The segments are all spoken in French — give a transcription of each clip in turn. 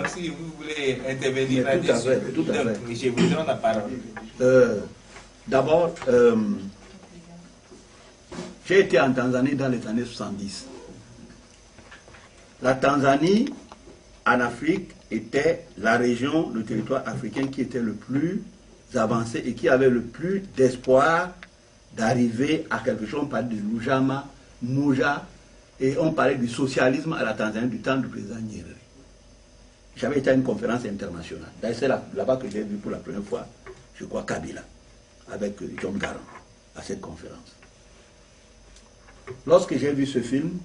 Président, si vous voulez intervenir là-dessus, tout à fait. je vous donne la parole. D'abord, j'ai été en Tanzanie dans les années 70. La Tanzanie, en Afrique, était la région, le territoire africain qui était le plus avancé et qui avait le plus d'espoir d'arriver à quelque chose. On parlait de Lujama, Mouja, et on parlait du socialisme à la Tanzanie du temps du président Nyerere. J'avais été à une conférence internationale. D'ailleurs, c'est là-bas que j'ai vu pour la première fois, je crois, Kabila, avec John Garang, à cette conférence. Lorsque j'ai vu ce film,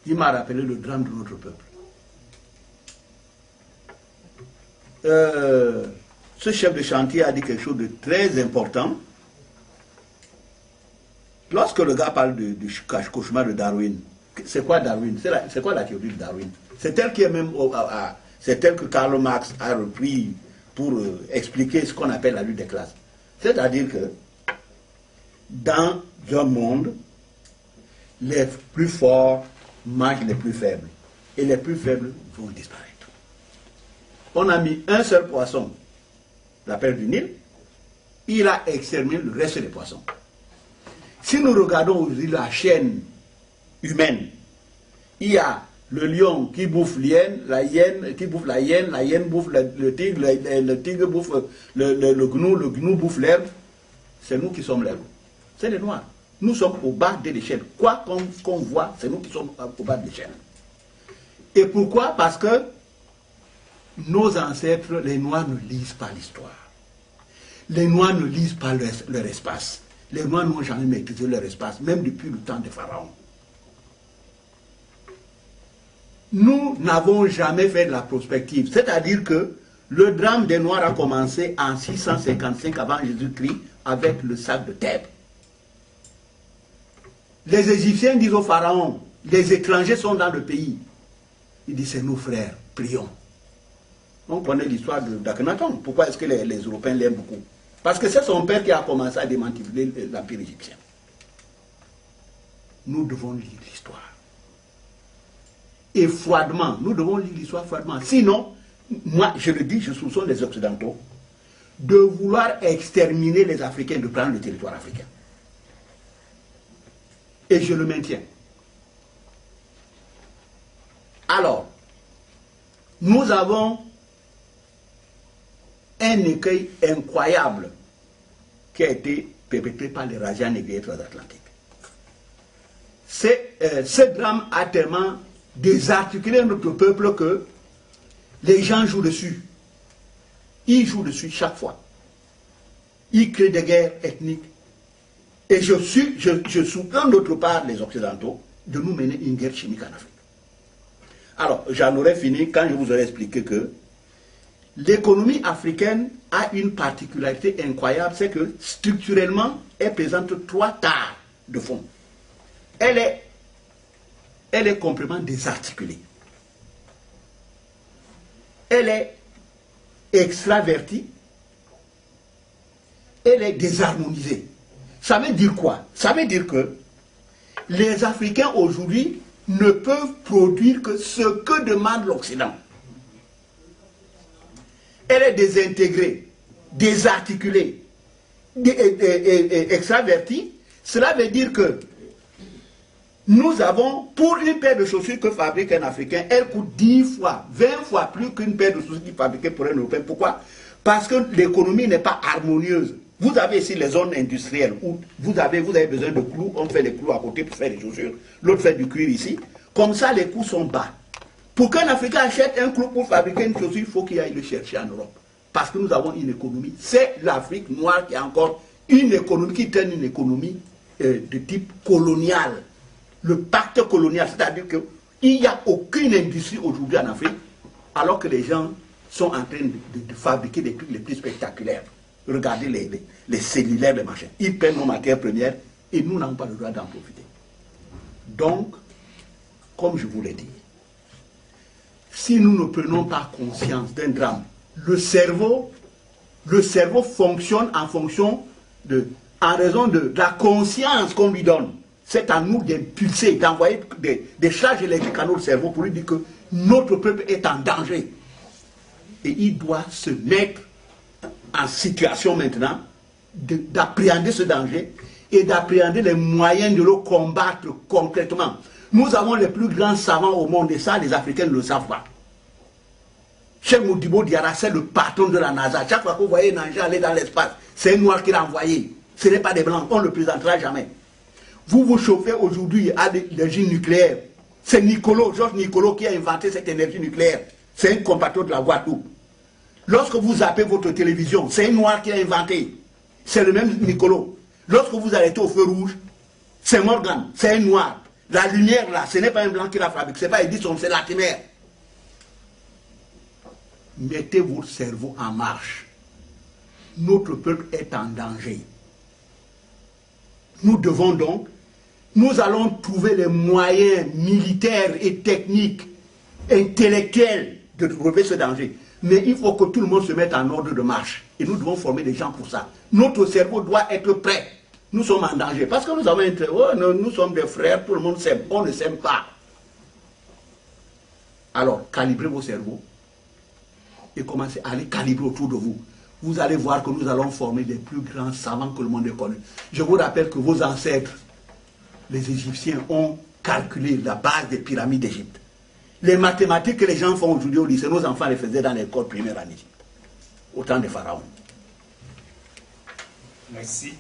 il m'a rappelé le drame de notre peuple. Ce chef de chantier a dit quelque chose de très important. Lorsque le gars parle du cauchemar de Darwin, c'est quoi Darwin? C'est quoi la théorie de Darwin? C'est elle qui est même, c'est elle que Karl Marx a repris pour expliquer ce qu'on appelle la lutte des classes. C'est-à-dire que dans un monde, les plus forts mangent les plus faibles et les plus faibles vont disparaître. On a mis un seul poisson, la perle du Nil, il a exterminé le reste des poissons. Si nous regardons aujourd'hui la chaîne humaine, il y a le lion qui bouffe l'hyène, la hyène qui bouffe la hyène bouffe le tigre bouffe le gnou bouffe l'herbe. C'est nous qui sommes l'herbe. C'est les noirs. Nous sommes au bas de l'échelle. Quoi qu'on voit, c'est nous qui sommes au bas de l'échelle. Et pourquoi? Parce que nos ancêtres, les noirs, ne lisent pas l'histoire. Les noirs ne lisent pas leur espace. Les noirs n'ont jamais maîtrisé leur espace, même depuis le temps des pharaons. Nous n'avons jamais fait de la prospective. C'est-à-dire que le drame des Noirs a commencé en 655 avant Jésus-Christ avec le sac de Thèbes. Les Égyptiens disent au pharaon, les étrangers sont dans le pays. Il dit, c'est nos frères, prions. On connaît l'histoire d'Akhenaton. Pourquoi est-ce que les Européens l'aiment beaucoup? Parce que c'est son père qui a commencé à démanteler l'empire égyptien. Nous devons lire l'histoire. Et froidement, nous devons lire l'histoire froidement. Sinon, moi, je le dis, je soupçonne les Occidentaux de vouloir exterminer les Africains, de prendre le territoire africain. Et je le maintiens. Alors, nous avons un écueil incroyable qui a été perpétré par les Rajas négriers transatlantiques. Ce drame a tellement désarticulé notre peuple que les gens jouent dessus. Ils jouent dessus chaque fois. Ils créent des guerres ethniques. Et je soupçonne d'autre part les Occidentaux de nous mener une guerre chimique en Afrique. Alors, j'en aurais fini quand je vous aurais expliqué que l'économie africaine a une particularité incroyable, c'est que structurellement, elle présente 3 tares de fond. Elle est complètement désarticulée. Elle est extravertie. Elle est désharmonisée. Ça veut dire quoi? Ça veut dire que les Africains aujourd'hui ne peuvent produire que ce que demande l'Occident. Elle est désintégrée, désarticulée, extravertie. Cela veut dire que nous avons, pour une paire de chaussures que fabrique un Africain, elle coûte 10 fois, 20 fois plus qu'une paire de chaussures qui est fabriquée pour un Européen. Pourquoi? Parce que l'économie n'est pas harmonieuse. Vous avez ici les zones industrielles où vous avez besoin de clous, on fait les clous à côté pour faire les chaussures. L'autre fait du cuir ici. Comme ça, les coûts sont bas. Pour qu'un Africain achète un clou pour fabriquer une chaussure, il faut qu'il aille le chercher en Europe. Parce que nous avons une économie. C'est l'Afrique noire qui a encore une économie, qui traîne une économie de type colonial. Le pacte colonial, c'est-à-dire qu'il n'y a aucune industrie aujourd'hui en Afrique, alors que les gens sont en train de fabriquer des trucs les plus spectaculaires. Regardez les cellulaires, les machins. Ils prennent nos matières premières et nous n'avons pas le droit d'en profiter. Donc, comme je vous l'ai dit, si nous ne prenons pas conscience d'un drame, le cerveau fonctionne en raison de la conscience qu'on lui donne. C'est à nous d'impulser, d'envoyer des charges électriques à notre cerveau pour lui dire Notre peuple est en danger. Et il doit se mettre en situation maintenant d'appréhender ce danger et d'appréhender les moyens de le combattre concrètement. Nous avons les plus grands savants au monde et ça, les Africains ne le savent pas. Cheikh Modibo Diarra, c'est le patron de la NASA. Chaque fois que vous voyez Nanja aller dans l'espace, c'est un noir qui l'a envoyé. Ce n'est pas des blancs, on ne le présentera jamais. Vous vous chauffez aujourd'hui à l'énergie nucléaire. C'est Georges Nicolo qui a inventé cette énergie nucléaire. C'est un compatriote de la Guadeloupe. Lorsque vous zappez votre télévision, c'est un noir qui l'a inventé. C'est le même Nicolo. Lorsque vous arrêtez au feu rouge, c'est Morgan, c'est un noir. La lumière là, ce n'est pas un blanc qui la fabrique, ce n'est pas Edison, c'est Latimer. Mettez votre cerveau en marche. Notre peuple est en danger. Nous devons donc, nous allons trouver les moyens militaires et techniques, intellectuels de relever ce danger. Mais il faut que tout le monde se mette en ordre de marche. Et nous devons former des gens pour ça. Notre cerveau doit être prêt. Nous sommes en danger. Parce que nous avons nous sommes des frères, tout le monde s'aime. On ne s'aime pas. Alors, calibrez vos cerveaux. Et commencez à les calibrer autour de vous. Vous allez voir que nous allons former les plus grands savants que le monde ait connus. Je vous rappelle que vos ancêtres, les Égyptiens, ont calculé la base des pyramides d'Égypte. Les mathématiques que les gens font aujourd'hui au lycée, nos enfants les faisaient dans l'école primaire en Égypte, au temps des pharaons. Merci.